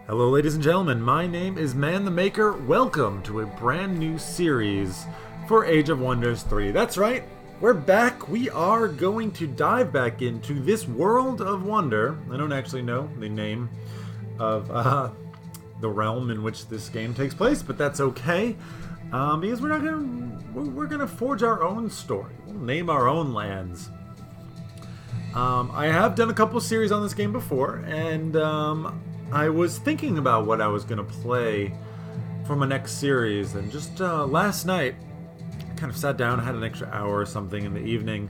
Hello ladies and gentlemen, my name is ManTheMaker. Welcome to a brand new series for Age of Wonders 3. That's right, we're back. We are going to dive back into this world of wonder. I don't actually know the name of the realm in which this game takes place, but that's okay. Because we're gonna forge our own story. We'll name our own lands. I have done a couple series on this game before, and I was thinking about what I was going to play for my next series, and just last night I kind of sat down, had an extra hour or something in the evening,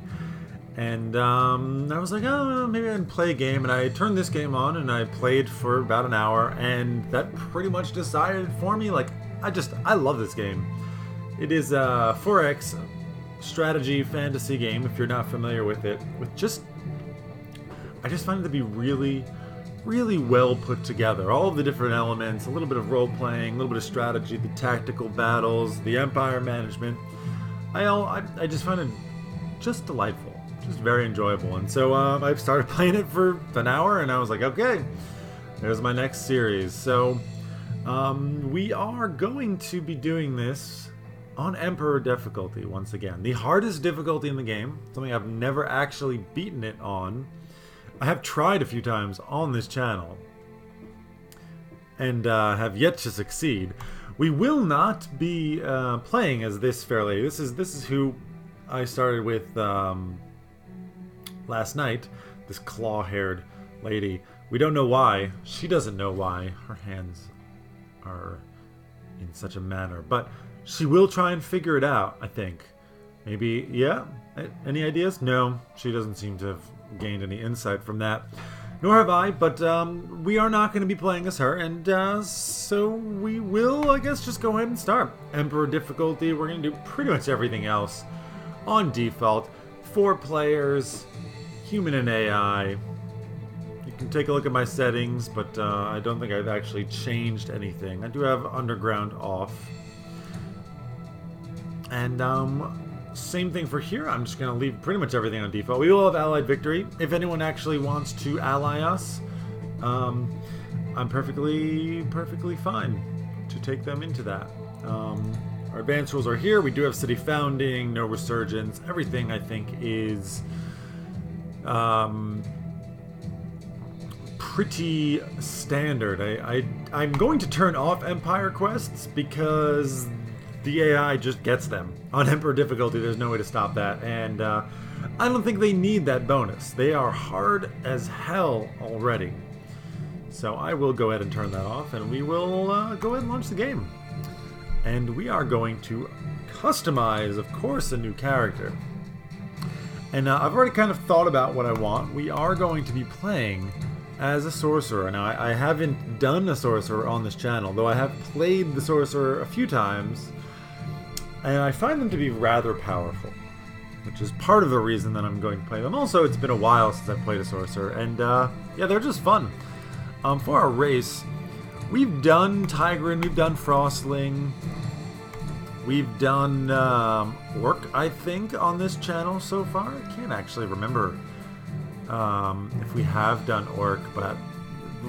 and I was like, oh, maybe I can play a game, and I turned this game on, and I played for about an hour, and that pretty much decided for me, like, I love this game. It is a 4X strategy fantasy game, if you're not familiar with it, I just find it to be really well put together. All of the different elements, a little bit of role-playing, a little bit of strategy, the tactical battles, the empire management. I just find it just delightful, just very enjoyable. And so I started playing it for an hour, and I was like, okay, there's my next series. So we are going to be doing this on Emperor difficulty once again. The hardest difficulty in the game, something I've never actually beaten it on. I have tried a few times on this channel and have yet to succeed. We will not be playing as this fair lady. This is who I started with last night. This claw-haired lady. We don't know why. She doesn't know why her hands are in such a manner, but she will try and figure it out, I think. Maybe, yeah? Any ideas? No, she doesn't seem to have gained any insight from that. Nor have I, but we are not going to be playing as her, and so we will, I guess, just go ahead and start. Emperor difficulty, we're going to do pretty much everything else on default. 4 players, human and AI. You can take a look at my settings, but I don't think I've actually changed anything. I do have underground off. And same thing for here. I'm just going to leave pretty much everything on default. We will have allied victory. If anyone actually wants to ally us, I'm perfectly fine to take them into that. Our advanced rules are here. We do have city founding, no resurgence. Everything, I think, is pretty standard. I'm going to turn off Empire quests because the AI just gets them. On Emperor difficulty, there's no way to stop that, and I don't think they need that bonus. They are hard as hell already. So I will go ahead and turn that off, and we will go ahead and launch the game. And we are going to customize, of course, a new character. And I've already kind of thought about what I want. We are going to be playing as a Sorcerer. Now, I haven't done a Sorcerer on this channel, though I have played the Sorcerer a few times. And I find them to be rather powerful, which is part of the reason that I'm going to play them. Also, it's been a while since I've played a Sorcerer, and yeah, they're just fun. For our race, we've done Tigran, we've done Frostling, we've done Orc, I think, on this channel so far. I can't actually remember if we have done Orc, but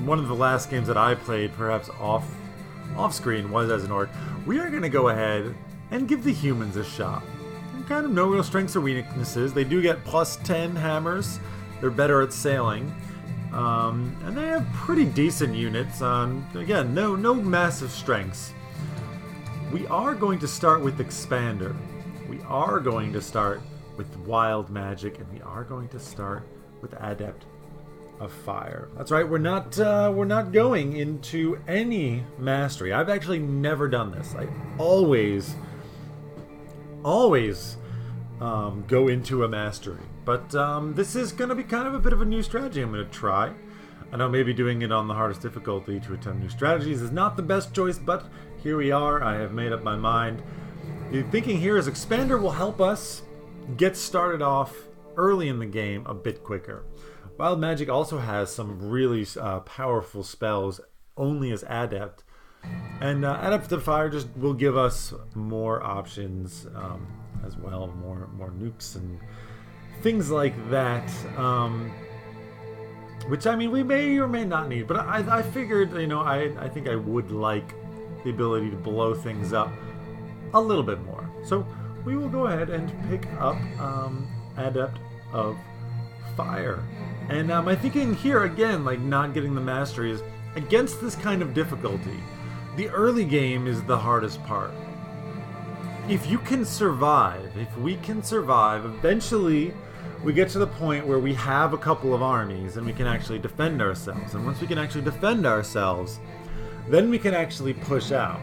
one of the last games that I played, perhaps off-screen, was as an Orc. We are going to go ahead and give the humans a shot. And kind of no real strengths or weaknesses. They do get plus 10 hammers. They're better at sailing. And they have pretty decent units. Again, no massive strengths. We are going to start with Expander. We are going to start with Wild Magic. And we are going to start with Adept of Fire. That's right, we're not going into any mastery. I've actually never done this. I always go into a mastery. But this is going to be kind of a bit of a new strategy I'm going to try. I know maybe doing it on the hardest difficulty to attempt new strategies is not the best choice, but here we are. I have made up my mind. The thinking here is Expander will help us get started off early in the game a bit quicker. Wild Magic also has some really powerful spells only as Adept. And Adept of Fire just will give us more options as well, more nukes and things like that. which, I mean, we may or may not need, but I figured, you know, I think I would like the ability to blow things up a little bit more. So we will go ahead and pick up Adept of Fire. And my thinking here, again, like not getting the mastery, is against this kind of difficulty, the early game is the hardest part. If you can survive, if we can survive, eventually we get to the point where we have a couple of armies and we can actually defend ourselves. And once we can actually defend ourselves, then we can actually push out.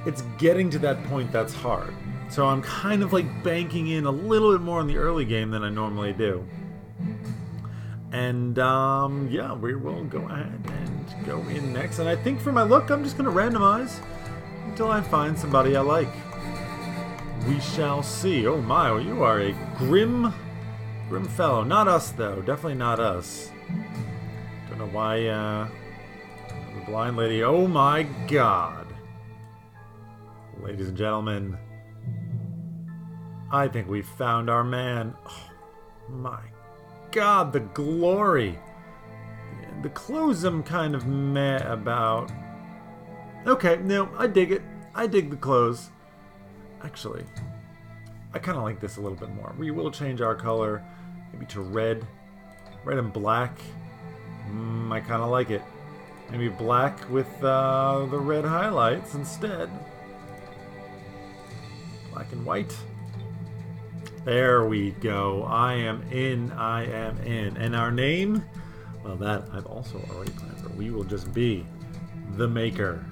It's getting to that point that's hard. So I'm kind of like banking in a little bit more in the early game than I normally do. And yeah, we will go ahead and go in next. And I think for my look, I'm just going to randomize until I find somebody I like. We shall see. Oh my, well, you are a grim fellow. Not us, though. Definitely not us. Don't know why, the blind lady. Oh my god. Ladies and gentlemen, I think we found our man. Oh my god, the glory. The clothes I'm kind of meh about. Okay, no, I dig it. I dig the clothes. Actually, I kind of like this a little bit more. We will change our color, maybe to red. Red and black. I kind of like it. Maybe black with the red highlights instead. Black and white. There we go. I am in. I am in. And our name? Well, that I've also already planned for. We will just be the Maker.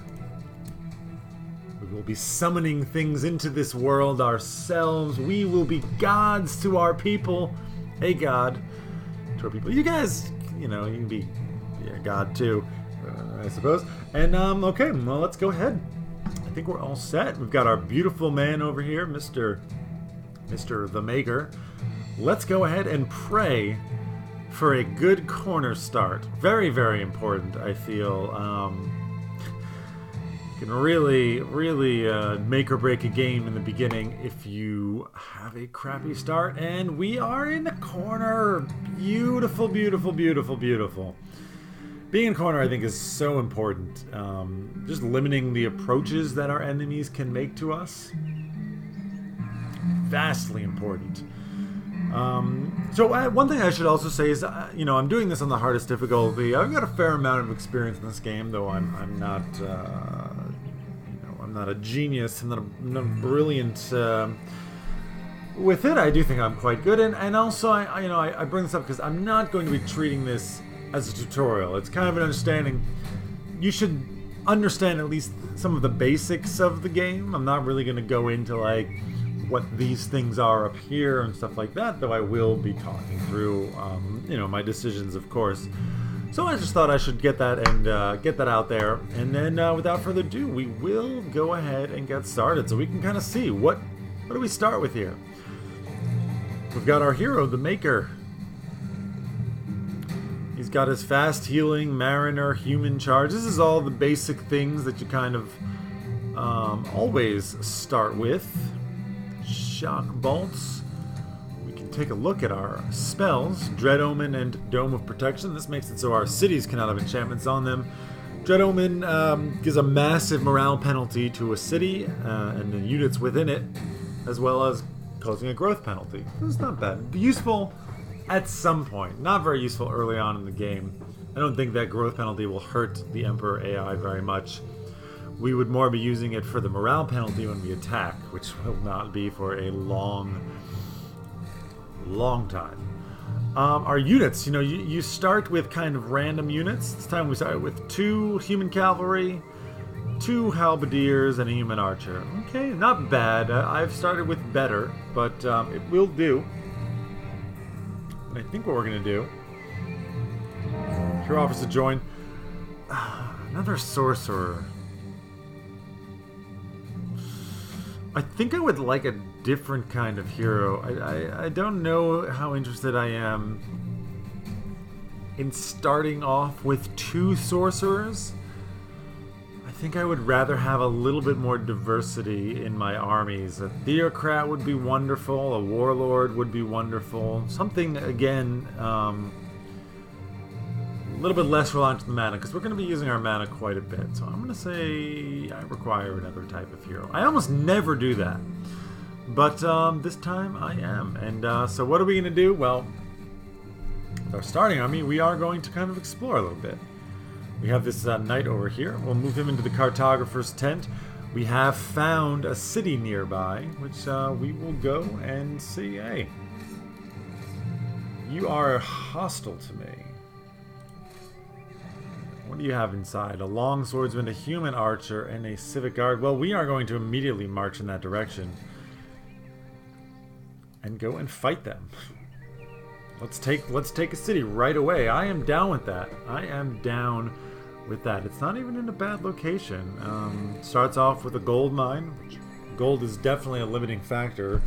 We will be summoning things into this world ourselves. We will be gods to our people. Hey, God. To our people. You guys, you know, you can be a god too, I suppose. And, okay, well, let's go ahead. I think we're all set. We've got our beautiful man over here, Mr. the Maker. Let's go ahead and pray for a good corner start. Very, very important, I feel. Can really make or break a game in the beginning if you have a crappy start. And we are in the corner. Beautiful, beautiful, beautiful, beautiful. Being in corner, I think, is so important. Just limiting the approaches that our enemies can make to us. Vastly important. So one thing I should also say is, you know, I'm doing this on the hardest difficulty. I've got a fair amount of experience in this game, though I'm not, you know, I'm not a genius. I'm not brilliant. With it, I do think I'm quite good, and also I bring this up because I'm not going to be treating this as a tutorial. It's kind of an understanding. You should understand at least some of the basics of the game. I'm not really going to go into like what these things are up here and stuff like that, though I will be talking through, you know, my decisions, of course. So I just thought I should get that and get that out there, and then without further ado, we will go ahead and get started, so we can kind of see what do we start with here. We've got our hero, the Maker. He's got his fast healing, mariner, human charge. This is all the basic things that you kind of always start with. Shock bolts. We can take a look at our spells. Dread Omen and Dome of Protection. This makes it so our cities cannot have enchantments on them. Dread Omen gives a massive morale penalty to a city and the units within it, as well as causing a growth penalty. It's not bad. Useful at some point. Not very useful early on in the game. I don't think that growth penalty will hurt the Emperor AI very much. We would more be using it for the morale penalty when we attack, which will not be for a long time. Our units, you know, you start with kind of random units. This time we started with 2 human cavalry, 2 halberdiers, and a human archer. Okay, not bad. I've started with better, but it will do. And I think what we're going to do... Hero offers to join. Another sorcerer. I think I would like a different kind of hero. I don't know how interested I am in starting off with 2 sorcerers. I think I would rather have a little bit more diversity in my armies. A theocrat would be wonderful. A warlord would be wonderful. Something, again, little bit less reliant on the mana, because we're going to be using our mana quite a bit. So I'm going to say I require another type of hero. I almost never do that, but this time I am. And so what are we going to do? Well, with our starting army, we are going to kind of explore a little bit. We have this knight over here. We'll move him into the cartographer's tent. We have found a city nearby, which we will go and see. Hey, you are hostile to me. What do you have inside? A long swordsman, a human archer, and a civic guard. Well, we are going to immediately march in that direction and go and fight them. Let's take a city right away. I am down with that. I am down with that. It's not even in a bad location. Starts off with a gold mine. Gold is definitely a limiting factor.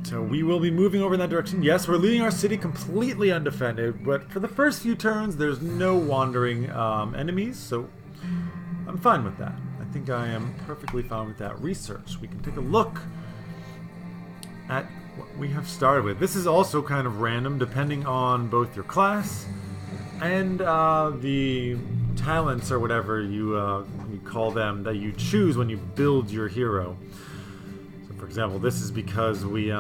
So we will be moving over in that direction. Yes, we're leaving our city completely undefended, but for the first few turns, there's no wandering enemies, so I'm fine with that. I think I am perfectly fine with that. Research. We can take a look at what we have started with. This is also kind of random, depending on both your class and the talents or whatever you call them that you choose when you build your hero. So, for example, this is because we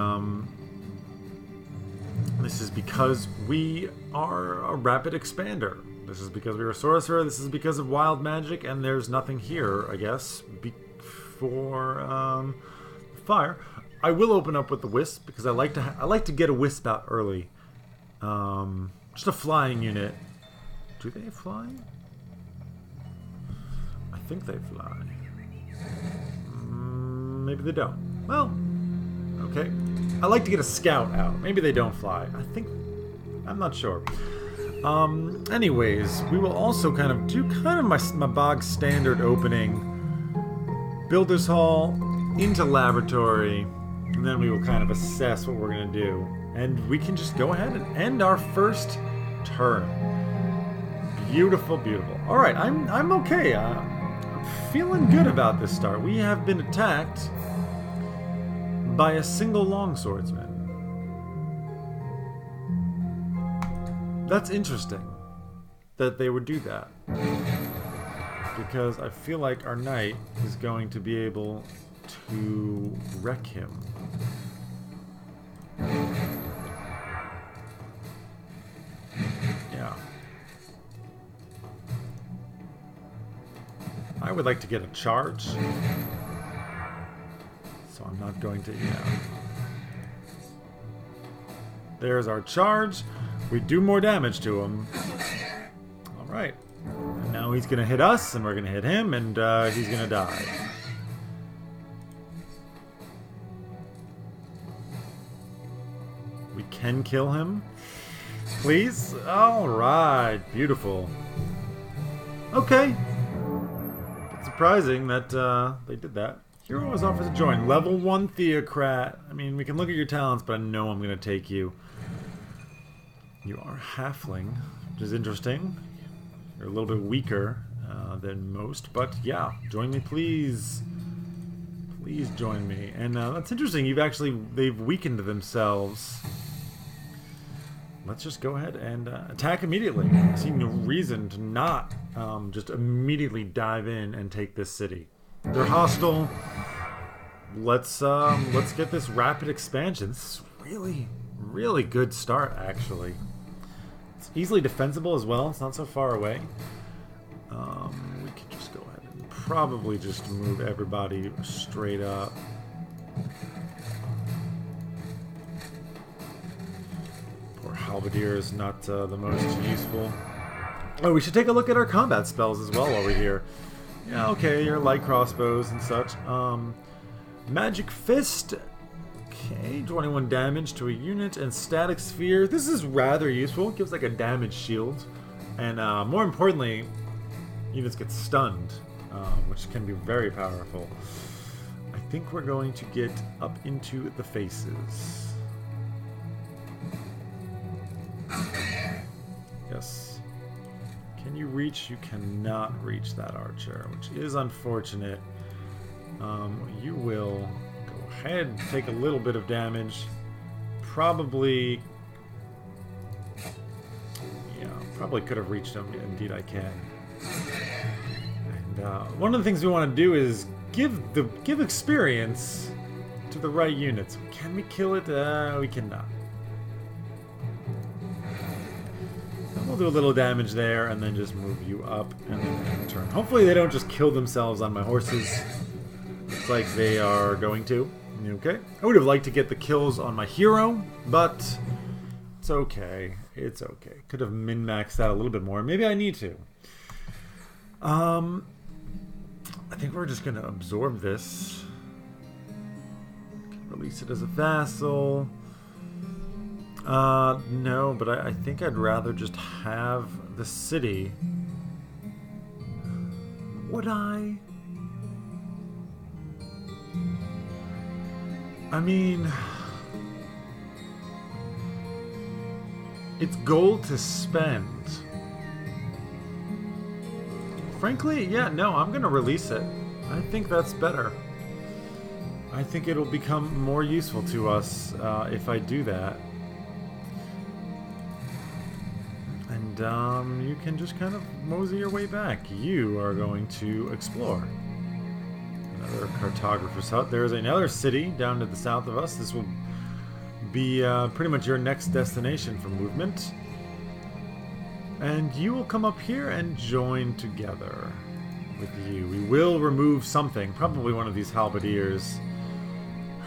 are a rapid expander. This is because we are a sorcerer. This is because of wild magic, and there's nothing here, I guess, for fire. I will open up with the wisp because I like to get a wisp out early. Just a flying unit. Do they fly? I think they fly. Maybe they don't. Well, okay. I like to get a scout out. Maybe they don't fly. I'm not sure. Anyways, we will also kind of do my bog standard opening. Builder's Hall into laboratory. And then we will kind of assess what we're going to do. And we can just go ahead and end our first turn. Beautiful, beautiful. Alright, I'm okay. I'm feeling good about this start. We have been attacked by a single longswordsman. That's interesting that they would do that. Because I feel like our knight is going to be able to wreck him. Yeah. I would like to get a charge. So I'm not going to, yeah. There's our charge. We do more damage to him. Alright. And now he's going to hit us, and we're going to hit him, and he's going to die. We can kill him. Please? Alright. Beautiful. Okay. It's surprising that they did that. Hero is offered to join. Level 1 Theocrat. I mean, we can look at your talents, but I know I'm going to take you. You are halfling, which is interesting. You're a little bit weaker than most, but yeah, join me, please. Please join me. And that's interesting. They've weakened themselves. Let's just go ahead and attack immediately. I see no reason to not just immediately dive in and take this city. They're hostile. Let's get this rapid expansion. This is really good start, actually. It's easily defensible as well. It's not so far away. We can just go ahead and probably just move everybody straight up. Poor Halberdier is not the most useful. Oh, we should take a look at our combat spells as well while we're here. Yeah, okay, your light crossbows and such. Magic Fist. Okay, 21 damage to a unit, and Static Sphere. This is rather useful. It gives like a damage shield. And more importantly, units get stunned, which can be very powerful. I think we're going to get up into the faces. Yes. Can you reach? You cannot reach that archer, which is unfortunate. You will go ahead and take a little bit of damage. Probably... yeah. Probably could have reached him. Indeed, I can. And one of the things we want to do is give experience to the right units. Can we kill it? We cannot. And we'll do a little damage there, and then just move you up, and then turn. Hopefully, they don't just kill themselves on my horses. Looks like they are going to. Okay. I would have liked to get the kills on my hero, but it's okay. It's okay. Could have min-maxed that a little bit more. Maybe I need to. I think we're just going to absorb this. Release it as a vassal. No, but I think I'd rather just have the city. Would I? I mean, it's gold to spend. Frankly, yeah, no, I'm going to release it. I think that's better. I think it'll become more useful to us if I do that. And you can just kind of mosey your way back. You are going to explore. Another cartographer's hut. There's another city down to the south of us. This will be pretty much your next destination for movement. And you will come up here and join together with you. We will remove something, probably one of these halberdiers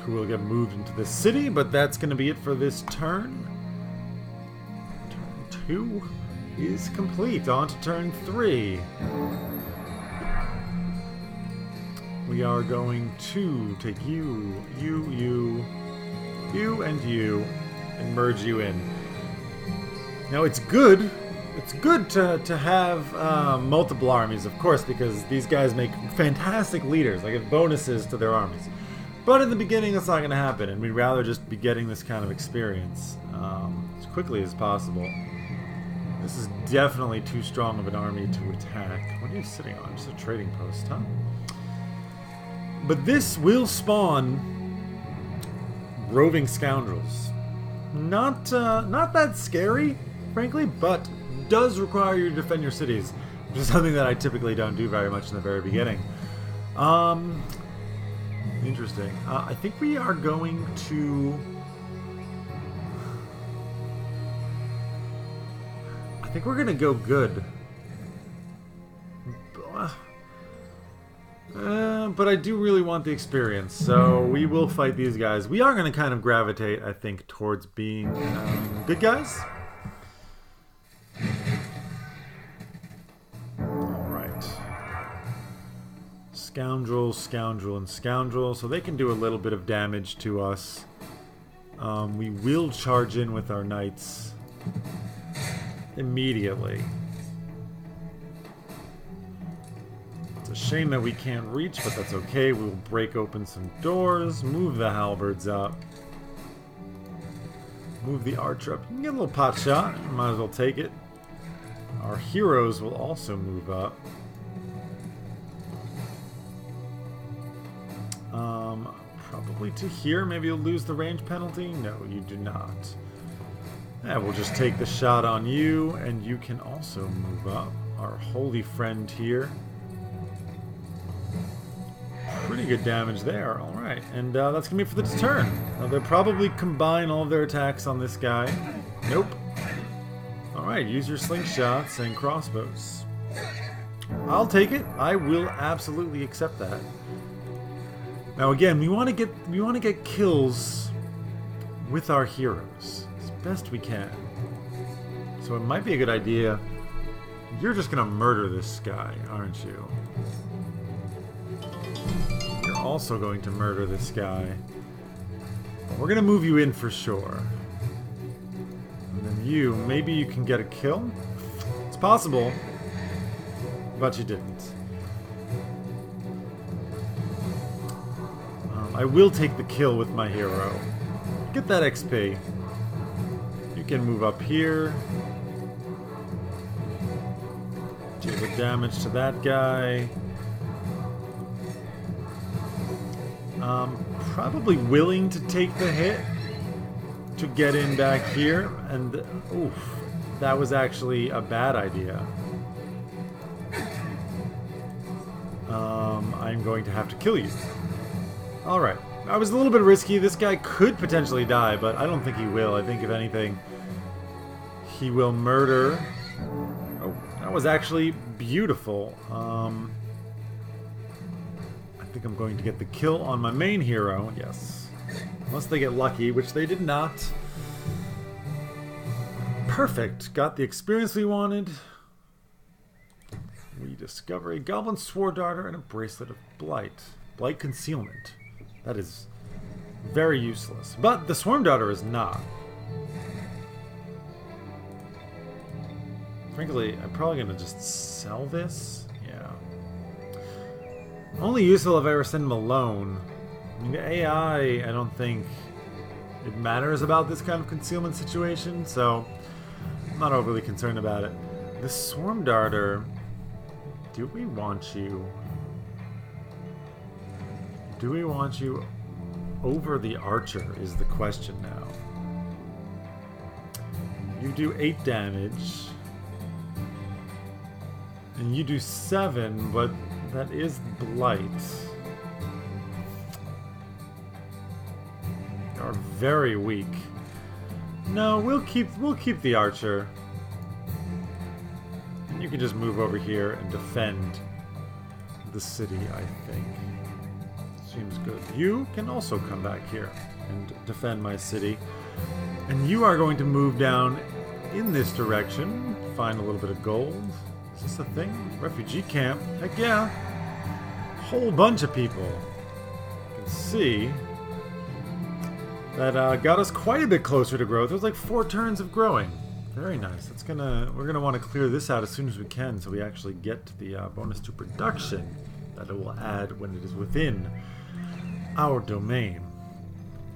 who will get moved into the city, but that's going to be it for this turn. Turn 2 is complete. On to turn 3. We are going to take you, and merge you in. Now it's good. It's good to have multiple armies, of course, because these guys make fantastic leaders. They get bonuses to their armies. But in the beginning, that's not going to happen, and we'd rather just be getting this kind of experience as quickly as possible. This is definitely too strong of an army to attack. What are you sitting on? Just a trading post, huh? But this will spawn roving scoundrels. Not that scary, frankly, but does require you to defend your cities, which is something that I typically don't do very much in the very beginning. Interesting. I think we are going to... I think we're going to go good. But I do really want the experience, so we will fight these guys. We are going to kind of gravitate, I think, towards being good guys. Alright. Scoundrel, scoundrel, and scoundrel. So they can do a little bit of damage to us. We will charge in with our knights immediately. It's a shame that we can't reach, but that's okay. We'll break open some doors, move the halberds up, move the archer up. You can get a little pot shot, might as well take it. Our heroes will also move up. Probably to here. Maybe you'll lose the range penalty. No, you do not. Yeah, we'll just take the shot on you, and you can also move up. Our holy friend here. Pretty good damage there. Alright, and that's going to be for the turn. They'll probably combine all of their attacks on this guy. Nope. Alright, use your slingshots and crossbows. I'll take it. I will absolutely accept that. Now again, we want to get kills with our heroes as best we can. So it might be a good idea. You're just going to murder this guy, aren't you? You're also going to murder this guy. But we're going to move you in for sure. And then you, maybe you can get a kill? It's possible, but you didn't. I will take the kill with my hero. Get that XP. You can move up here. Deal the damage to that guy. Probably willing to take the hit to get in back here. And oof, that was actually a bad idea. I'm going to have to kill you. Alright. I was a little bit risky. This guy could potentially die, but I don't think he will. I think, if anything, he will murder. Oh, that was actually beautiful. I think I'm going to get the kill on my main hero. Yes. Unless they get lucky, which they did not. Perfect. Got the experience we wanted. We discover a Goblin Sword Darter and a Bracelet of Blight. Blight Concealment. That is very useless. But the Swarm Darter is not. Frankly, I'm probably going to just sell this. Yeah. Only useful if I ever send him alone. I mean, the AI, I don't think it matters about this kind of concealment situation, so I'm not overly concerned about it. The Swarm Darter, do we want you? Do we want you over the Archer is the question now. You do 8 damage. And you do 7, but that is Blight. You are very weak. No, we'll keep the Archer. And you can just move over here and defend the city, I think. Seems good. You can also come back here and defend my city. And you are going to move down in this direction, find a little bit of gold. Is this a thing? Refugee camp? Heck yeah. Whole bunch of people. You can see that got us quite a bit closer to growth. It was like 4 turns of growing. Very nice. We're gonna want to clear this out as soon as we can, so we actually get to the bonus to production that it will add when it is within our domain.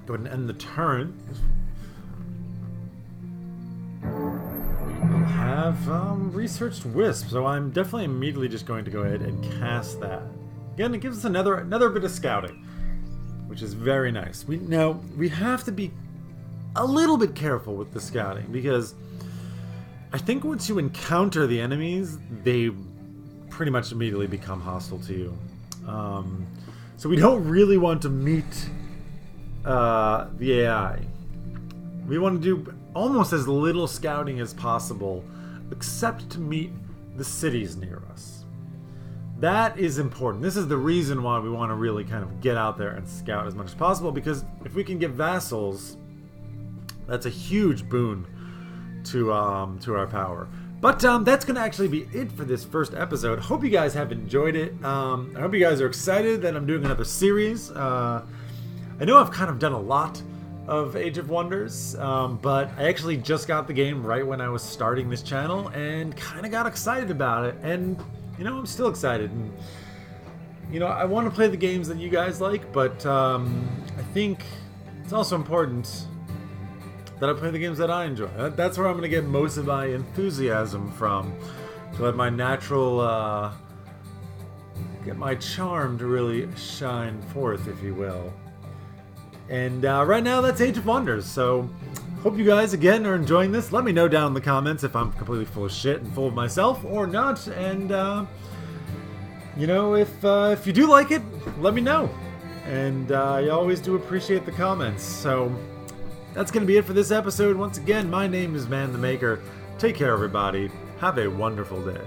Go ahead and end the turn. We will have researched wisp, so I'm definitely immediately just going to go ahead and cast that. Again, it gives us another bit of scouting, which is very nice. We have to be a little bit careful with the scouting, because I think once you encounter the enemies, they pretty much immediately become hostile to you. So we don't really want to meet the AI. We want to do almost as little scouting as possible, except to meet the cities near us. That is important. This is the reason why we want to really kind of get out there and scout as much as possible, because if we can get vassals, that's a huge boon to our power. But that's going to actually be it for this first episode. Hope you guys have enjoyed it. I hope you guys are excited that I'm doing another series. I know I've kind of done a lot of Age of Wonders, but I actually just got the game right when I was starting this channel and kind of got excited about it. And, you know, I'm still excited. And, you know, I want to play the games that you guys like, but I think it's also important that I play the games that I enjoy. That's where I'm going to get most of my enthusiasm from, to let my natural, get my charm to really shine forth, if you will. And right now, that's Age of Wonders, so hope you guys, again, are enjoying this. Let me know down in the comments if I'm completely full of shit and full of myself or not, and, you know, if you do like it, let me know. And I always do appreciate the comments, so that's going to be it for this episode. Once again, my name is ManTheMaker. Take care, everybody. Have a wonderful day.